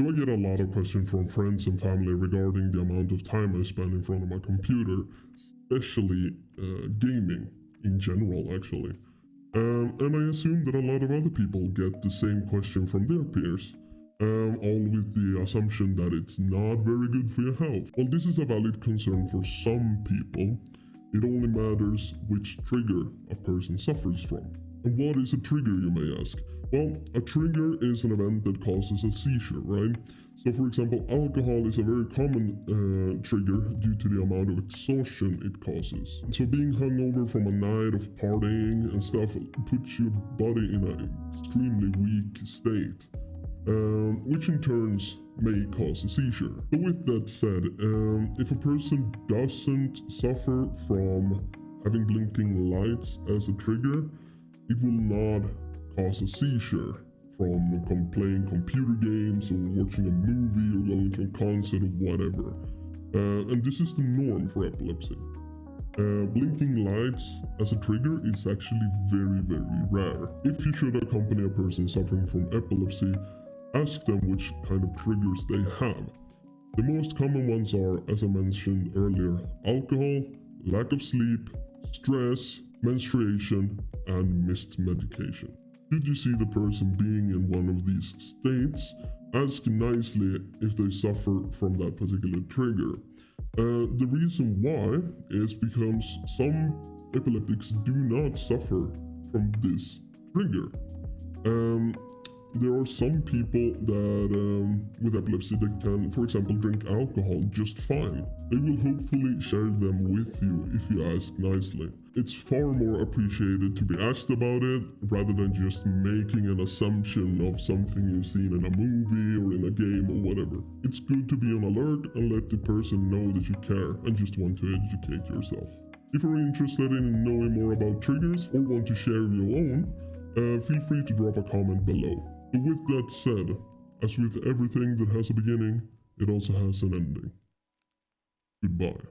So I get a lot of questions from friends and family regarding the amount of time I spend in front of my computer, especially gaming in general, actually. And I assume that a lot of other people get the same question from their peers, all with the assumption that it's not very good for your health. Well, this is a valid concern for some people. It only matters which trigger a person suffers from. And what is a trigger, you may ask? Well, a trigger is an event that causes a seizure, right? So for example, alcohol is a very common trigger due to the amount of exhaustion it causes. So being hungover from a night of partying and stuff puts your body in an extremely weak state, which in turns may cause a seizure. So with that said, if a person doesn't suffer from having blinking lights as a trigger, it will not cause a seizure from playing computer games or watching a movie or going to a concert or whatever. And this is the norm for epilepsy. Blinking lights as a trigger is actually very, very rare. If you should accompany a person suffering from epilepsy, ask them which kind of triggers they have. The most common ones are, as I mentioned earlier, alcohol, lack of sleep, stress, menstruation, and missed medication. Should you see the person being in one of these states, ask nicely if they suffer from that particular trigger. The reason why is because some epileptics do not suffer from this trigger. There are some people that with epilepsy that can, for example, drink alcohol just fine. They will hopefully share them with you if you ask nicely. It's far more appreciated to be asked about it rather than just making an assumption of something you've seen in a movie or in a game or whatever. It's good to be on alert and let the person know that you care and just want to educate yourself. If you're interested in knowing more about triggers or want to share your own, feel free to drop a comment below. But with that said, as with everything that has a beginning, it also has an ending. Goodbye.